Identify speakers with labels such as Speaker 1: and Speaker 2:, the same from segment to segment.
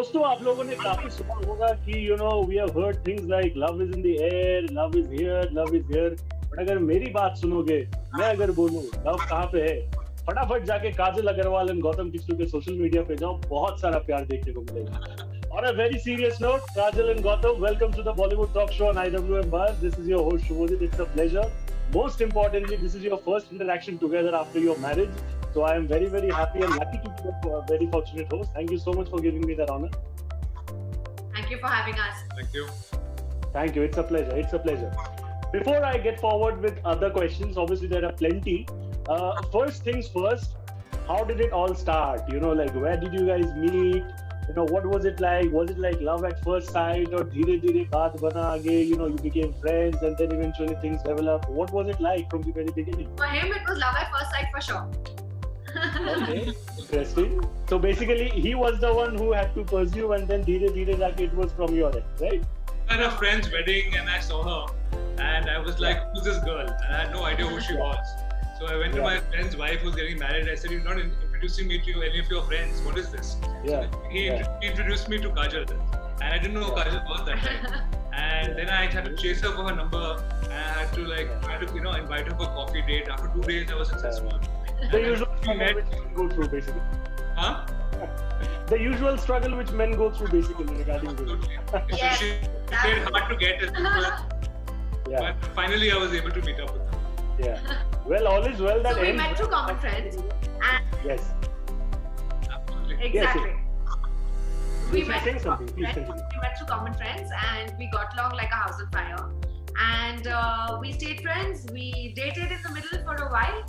Speaker 1: दोस्तों आप लोगों ने काफी सुना होगा कि we have heard things like love is in the air, love is here, love is here. But अगर मेरी बात सुनोगे, मैं अगर बोलूं लव कहाँ पे है, फटाफट जाके काजल अग्रवाल और गौतम किशोर के सोशल मीडिया पे जाओ, बहुत सारा प्यार देखने को मिलेगा. On a very serious note, Kajal and Gautam, welcome to the Bollywood Talk Show on IWM Buzz. This is your host Shubhodit. It's a pleasure. Most importantly, this is your first interaction together after your marriage. So I am very, very happy and lucky to be a very fortunate host. Thank you so much for giving me that honor.
Speaker 2: Thank you for having us.
Speaker 3: Thank you.
Speaker 1: Thank you. It's a pleasure. It's a pleasure. Before I get forward with other questions, obviously there are plenty. First things first, how did it all start? Like where did you guys meet? What was it like? Was it like love at first sight or धीरे-धीरे बात बना आगे? You became friends and then eventually things developed. What was it like from the very beginning?
Speaker 2: For him, it was love at first sight for sure.
Speaker 1: Okay, interesting. So basically, he was the one who had to pursue, and then धीरे-धीरे like it was from your end, right?
Speaker 3: At a friend's wedding, and I saw her, and I was like, "Who's this girl?" And I had no idea who she was. So I went to my friend's wife who's getting married. I said, "You're not introducing me to any of your friends. What is this?"
Speaker 1: Yeah.
Speaker 3: So he introduced me to Kajal, and I didn't know who Kajal was that time. And then I had to chase her for her number, and I had to try to invite her for a coffee date. After 2 days, I was successful.
Speaker 1: The usual struggle which men go through, basically.
Speaker 3: Huh?
Speaker 1: The usual struggle which men go through, basically, regarding this.
Speaker 2: Yes.
Speaker 3: She made it hard to get it.
Speaker 1: Yeah.
Speaker 3: But finally, I was able to meet up with her.
Speaker 1: Yeah. Well, all is well that
Speaker 2: So we
Speaker 1: ends.
Speaker 2: met through common friends. And
Speaker 1: Yes.
Speaker 3: Absolutely.
Speaker 2: exactly. We
Speaker 1: Please
Speaker 2: met
Speaker 1: say
Speaker 2: through
Speaker 1: something.
Speaker 2: common
Speaker 1: Please
Speaker 2: friends.
Speaker 1: continue.
Speaker 2: We met through common friends, and we got along like a house on fire. And we stayed friends. We dated in the middle for a while,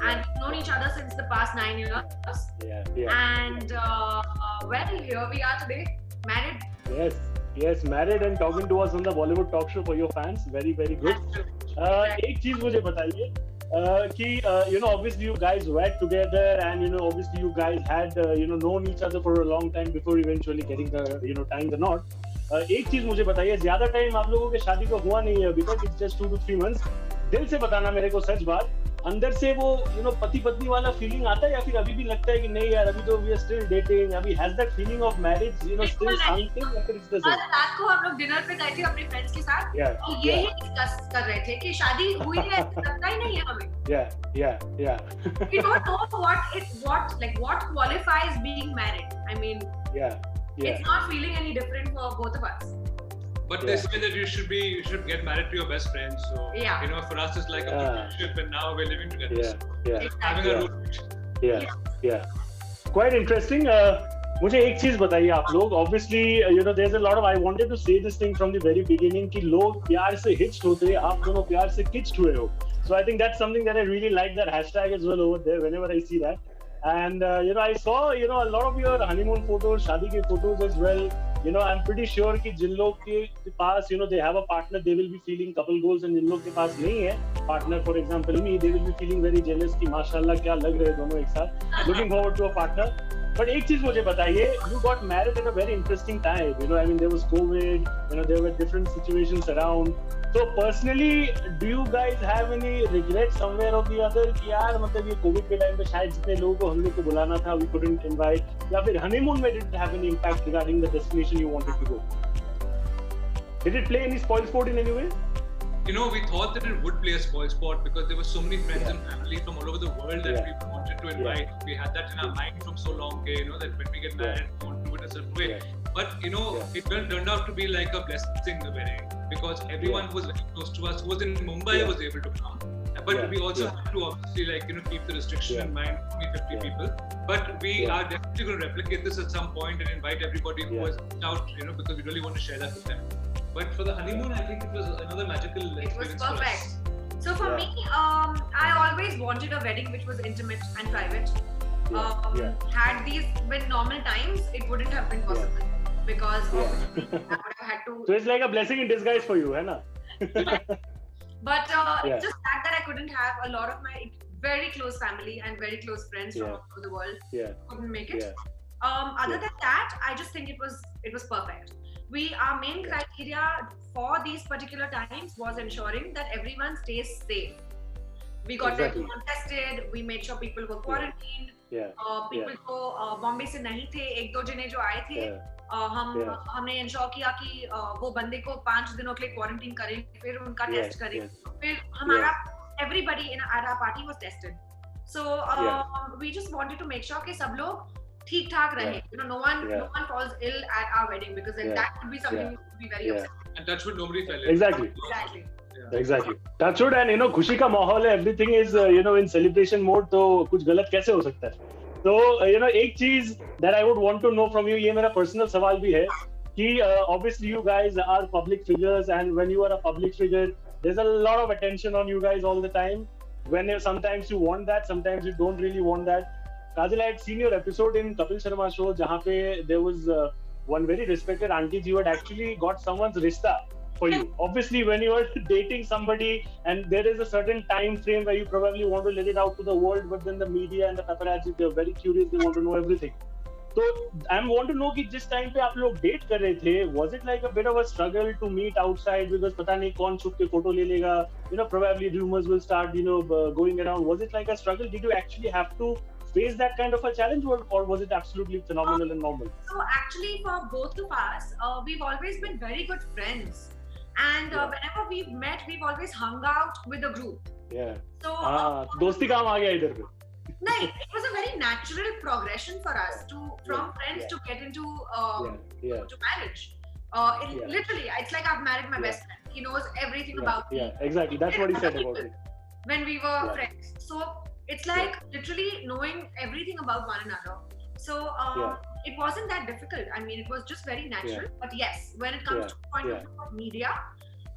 Speaker 2: and we've known each other since the past 9 years.
Speaker 1: Yeah.
Speaker 2: And well, here we are today, married.
Speaker 1: Yes, married and talking to us on the Bollywood Talk Show for your fans. Very, very good. एक चीज मुझे बताइए कि obviously you guys were together and obviously you guys had known each other for a long time before eventually getting the tying the knot. एक चीज मुझे बताइए, ज्यादा टाइम आप लोगों के शादी को हुआ नहीं है अभी तक. It's just 2 to 3 months. दिल से बताना मेरे को सच बात, अंदर से वो पति पत्नी वाला फीलिंग आता है या फिर अभी भी लगता है कि नहीं यार अभी तो we are still dating, अभी has that feeling of marriage still something या फिर it's the same?
Speaker 2: रात को हम लोग डिनर पे गए थे अपने फ्रेंड्स के साथ और यही डिस्कस कर रहे थे कि शादी हुई है, लगता ही नहीं है हमें.
Speaker 1: Yeah.
Speaker 2: We don't know what qualifies being married. I mean, it's not feeling any different for both of us.
Speaker 3: But they say that you should get married to your best friend. So for us it's like a relationship, and now we're living together. Having a relationship.
Speaker 1: Yeah. Quite interesting. मुझे एक चीज बताइए आप लोग. Obviously, there's a lot of. I wanted to say this thing from the very beginning कि लोग प्यार से hitched होते, आप दोनों प्यार से kitched हुए हो. So I think that's something that I really like, that hashtag as well over there whenever I see that. And I saw a lot of your honeymoon photos, शादी के photos as well. I'm pretty sure कि जिन लोग के पास they have a partner, they will be feeling couple goals, and जिन लोग के पास नहीं है partner, for example me, they will be feeling very jealous कि माशाल्लाह क्या लग रहे दोनों एक साथ. Looking forward to a partner. But एक चीज मुझे बताइए, you got married at a very interesting time. I mean, there was COVID. There were different situations around. So personally, do you guys have any regret somewhere or the other कि यार मतलब ये COVID के time पे शायद जितने लोगों को हम लोग को बुलाना था we couldn't invite, या फिर honeymoon में did it have any impact regarding the destination you wanted to go? Did it play any spoilsport in any way?
Speaker 3: We thought that it would play a spoilsport because there were so many friends and family from all over the world that we wanted to invite. We had that in our mind from so long, that when we get married, we want to do it a certain way. But it turned out to be like a blessing, the wedding, because everyone who was very close to us, who was in Mumbai, was able to come. But we also have to obviously keep the restriction in mind, only 50 people. But we are definitely going to replicate this at some point and invite everybody who was out, because we really want to share that with them. But for the honeymoon, I think it was another magical experience.
Speaker 2: It was perfect. So for me, I always wanted a wedding which was intimate and private. Had these been normal times, it wouldn't have been possible because obviously I would have had to.
Speaker 1: So it's like a blessing in disguise for you, है ना?
Speaker 2: But it's just that I couldn't have a lot of my very close family and very close friends from all over the world couldn't make it. Other than that, I just think it was perfect. Our main criteria for these particular times was ensuring that everyone stays safe. We got everyone tested. We made sure people were quarantined. People जो Bombay से नहीं थे, एक दो जने जो आए थे, हमने इंश्योर किया कि वो बंदे को 5 दिनों के लिए क्वारंटीन करें, फिर उनका टेस्ट करें, फिर हमारा everybody at our party was tested. So we just wanted to make sure कि सब लोग ठीक ठाक रहे. No one falls ill at our wedding, because then that would be something we would be very upset.
Speaker 3: And touch wood, nobody fell ill.
Speaker 1: Exactly. Touch wood, and खुशी का माहौल है, everything is in celebration mode, तो कुछ गलत कैसे हो सकता है? तो एक चीज that I would want to know from you, ये मेरा personal सवाल भी है कि obviously you guys are public figures, and when you are a public figure, there's a lot of attention on you guys all the time. When sometimes you want that, sometimes you don't really want that. Kajal, I had seen your episode in Kapil Sharma show, जहाँ पे there was one very respected auntie who had actually got someone's rishta for you. Obviously, when you are dating somebody and there is a certain time frame where you probably want to let it out to the world, but then the media and the paparazzi, they're very curious, they want to know everything. So I want to know कि जिस time पे आप लोग date कर रहे थे, was it like a bit of a struggle to meet outside, because पता नहीं कौन छुप के फोटो ले लेगा, probably rumors will start going around. Was it like a struggle? Did you actually have to face that kind of a challenge, or was it absolutely phenomenal and normal?
Speaker 2: So actually for both of us, we've always been very good friends, and whenever we've met, we've always hung out with a group. So
Speaker 1: दोस्ती काम आ गया इधर पे.
Speaker 2: No, it was a very natural progression for us from friends to get into to marriage. Literally, it's like I've married my best friend. He knows everything about me.
Speaker 1: Exactly. That's what he said about it.
Speaker 2: When we were friends, so it's like literally knowing everything about one another. So it wasn't that difficult. I mean, it was just very natural. But yes, when it comes to the point of media,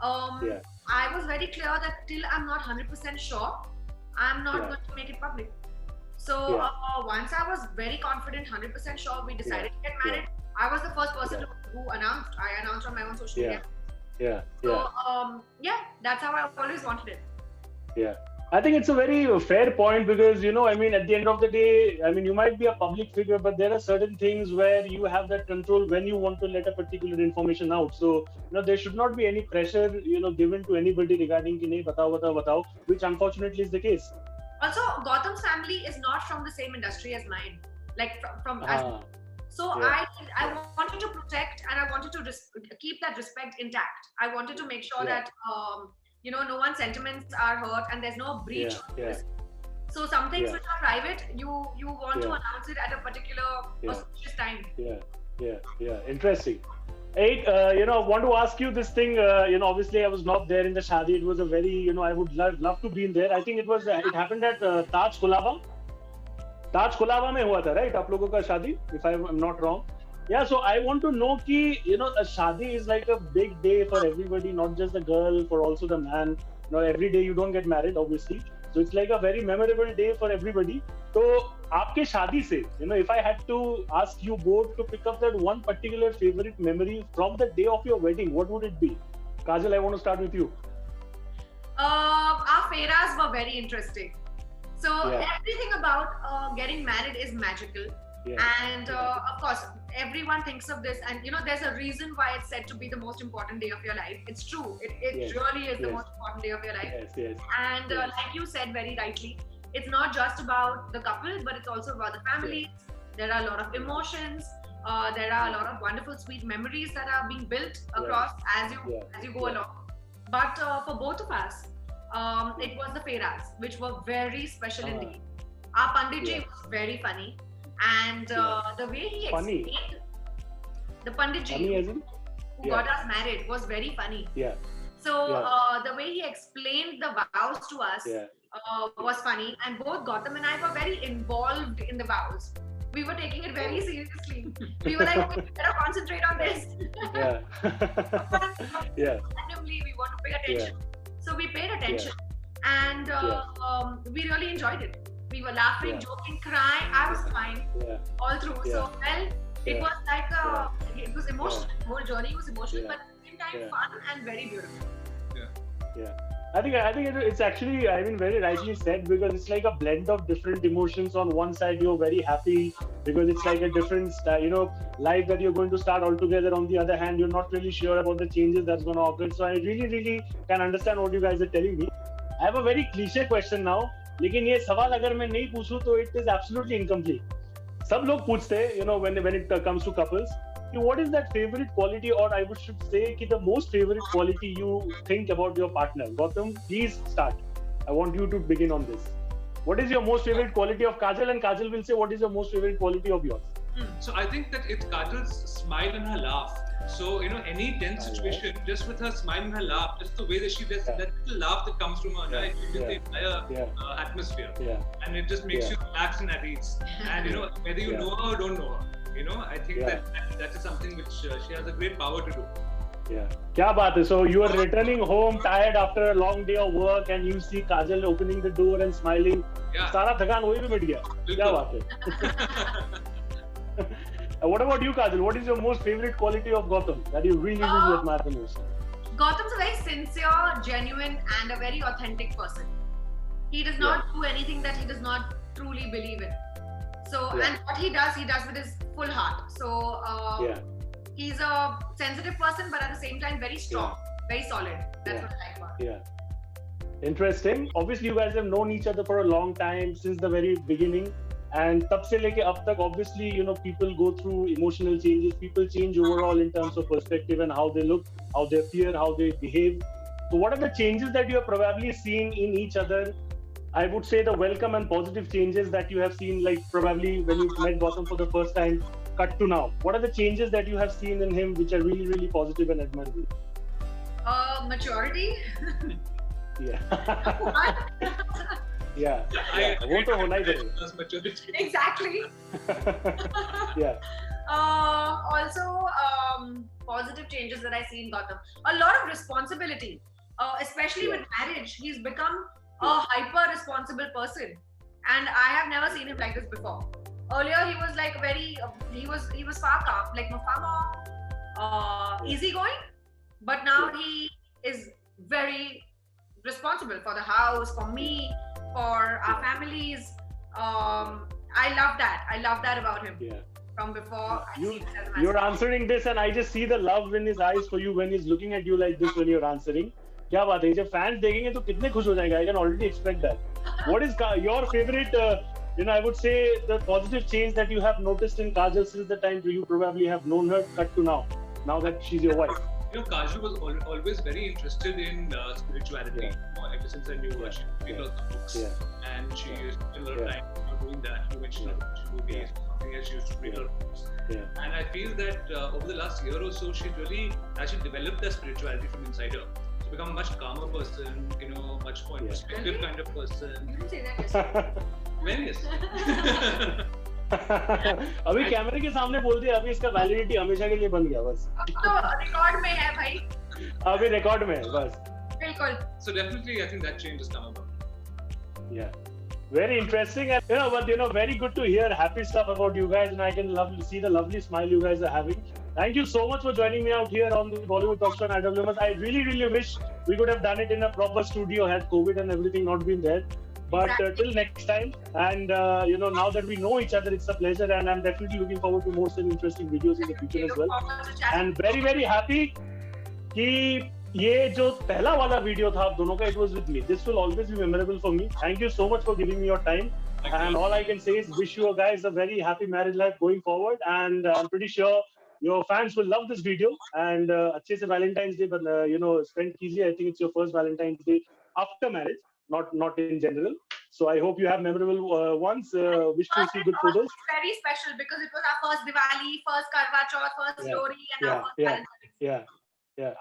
Speaker 2: I was very clear that till I'm not 100% sure, I'm not going to make it public. So once I was very confident, 100% sure, we decided to get married. I was the first person who announced. I announced on my own social media. So that's how I always wanted it.
Speaker 1: I think it's a very fair point, because I mean, at the end of the day, I mean, you might be a public figure, but there are certain things where you have that control when you want to let a particular information out. So there should not be any pressure given to anybody regarding कि नहीं बताओ, which unfortunately is the case.
Speaker 2: Also, Gautam's family is not from the same industry as mine, like from us. So I wanted to protect, and I wanted to keep that respect intact. I wanted to make sure that no one's sentiments are hurt, and there's no breach of this. So some things which are private, you want to announce it at a particular auspicious time.
Speaker 1: Interesting. Hey, I want to ask you this thing. Obviously I was not there in the shadi. It was a very, I would love to be in there. I think it happened at Taj Kolaba. Taj Kolaba में हुआ था, right? आप लोगों का शादी, if I'm not wrong. Yeah, so I want to know कि a shadi is like a big day for everybody, not just the girl, for also the man. Every day you don't get married, obviously. So it's like a very memorable day for everybody. So आपके शादी से, if I had to ask you both to pick up that one particular favorite memory from the day of your wedding, what would it be? Kajal, I want to start with you.
Speaker 2: Our fairas were very interesting. So everything about getting married is magical. And of course, everyone thinks of this, and there's a reason why it's said to be the most important day of your life. It's true. It really is the most important day of your life. And like you said very rightly, it's not just about the couple, but it's also about the families. There are a lot of emotions. There are a lot of wonderful, sweet memories that are being built across as you go along. But for both of us, it was the fairas, which were very special indeed. Our Panditji was very funny. And the way he explained the Panditji who got us married was very funny. So the way he explained the vows to us was funny, and both Gautam and I were very involved in the vows. We were taking it very seriously. We were like, okay, we better concentrate on this. Randomly, we want to pay attention. So we paid attention, and we really enjoyed it. We were laughing, joking, crying. I was fine all through. So it was like it was emotional. The whole journey was emotional, but at the same time fun and very beautiful.
Speaker 1: I think it's actually, I mean, very rightly said, because it's like a blend of different emotions. On one side, you're very happy because it's like a different, life that you're going to start altogether. On the other hand, you're not really sure about the changes that's going to occur. So I really can understand what you guys are telling me. I have a very cliche question now. लेकिन ये सवाल अगर मैं नहीं पूछूं तो it is absolutely incomplete. सब लोग पूछते हैं, when it comes to couples. what is that favorite quality, or I should say the most favorite quality you think about your partner? Gautam, please start. I want you to begin on this. What is your most favorite quality of Kajal, and Kajal will say what is your most favorite quality of yours?
Speaker 3: So I think that it's Kajal's smile and her laugh. So, any tense situation, just with her smile and her laugh, just the way that she does, that little laugh that comes from her, it changes the entire atmosphere. And it just makes you relax and at ease. And, whether you know her or don't know her, I think that is something which she has a great power to do.
Speaker 1: Yeah. Kya baat hai? So you are returning home tired after a long day of work and you see Kajal opening the door and smiling. Sara thakan wahi pe mit gaya. Kya baat hai? What about you, Kajal? What is your most favorite quality of Gautam that you really admire the most?
Speaker 2: Gautam's a very sincere, genuine, and a very authentic person. He does not do anything that he does not truly believe in. So, and what he does with his full heart. So, he's a sensitive person, but at the same time, very strong, very solid. That's what I like about him.
Speaker 1: Interesting. Obviously, you guys have known each other for a long time, since the very beginning. And tab se leke ab tak, obviously, people go through emotional changes. People change overall in terms of perspective and how they look, how they appear, how they behave. So what are the changes that you have probably seen in each other? I would say the welcome and positive changes that you have seen, like probably when you met Gautam for the first time, cut to now. What are the changes that you have seen in him which are really, really positive and admirable?
Speaker 2: Maturity.
Speaker 1: वो तो होना ही चाहिए.
Speaker 2: Exactly. Also, positive changes that I see in Gautam. A lot of responsibility, especially with marriage. He's become a hyper responsible person, and I have never seen him like this before. Earlier, he was like he was far calm, like far more easygoing, but now he is very responsible for the house, for me, for our families. I love that. I love that about him. From before,
Speaker 1: you're answering this, and I just see the love in his eyes for you when he's looking at you like this when you're answering. क्या बात है? जब fans देखेंगे तो कितने खुश हो जाएंगे? I can already expect that. What is your favorite? I would say the positive change that you have noticed in Kajal since the time you probably have known her, cut to now that she's your wife.
Speaker 3: Kajal was always very interested in spirituality. Ever since I knew her, she read all the books, and she used to spend a lot of time doing that. She went to movies, something else. She used to read her books. And I feel that over the last year or so, she really actually developed that spirituality from inside her. She's become a much calmer person, much more introspective kind of person.
Speaker 2: You didn't say that yesterday.
Speaker 3: When is?
Speaker 1: अभी कैमरे के सामने बोल दिया, अभी इसका validity हमेशा के लिए बन गया बस.
Speaker 2: तो रिकॉर्ड में है भाई.
Speaker 1: अभी रिकॉर्ड में है बस.
Speaker 2: बिल्कुल.
Speaker 3: So definitely, I think that change has come about.
Speaker 1: Yeah, very interesting, and very good to hear happy stuff about you guys, and I can see the lovely smile you guys are having. Thank you so much for joining me out here on the Bollywood Talk Show on IWMS. I really, really wish we could have done it in a proper studio had COVID and everything not been there. But till next time, and now that we know each other, it's a pleasure, and I'm definitely looking forward to more interesting videos in the future as well. And very, very happy कि ये जो पहला वाला video था आप दोनों का, it was with me. This will always be memorable for me. Thank you so much for giving me your time. And all I can say is wish you guys a very happy marriage life going forward. And I'm pretty sure your fans will love this video. And अच्छे से Valentine's Day, but spend कीजिए. I think it's your first Valentine's Day after marriage, not in general. So I hope you have memorable ones. Wish to see good photos.
Speaker 2: Very special because it was our first Diwali, first Karwa Chauth, first Lori, and our first Valentine's.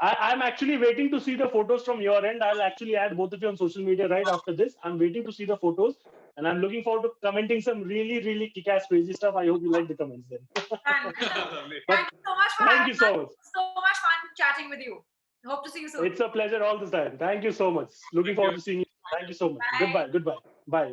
Speaker 1: I'm actually waiting to see the photos from your end. I'll actually add both of you on social media right after this. I'm waiting to see the photos, and I'm looking forward to commenting some really, really kick-ass crazy stuff. I hope you like the comments then.
Speaker 2: Thank you so much for
Speaker 1: Thank you so much.
Speaker 2: So much fun chatting with you. Hope to see you soon.
Speaker 1: It's a pleasure all the time. Thank you so much. Looking forward to seeing you. Thank you so much.
Speaker 2: Bye.
Speaker 1: Goodbye. Bye.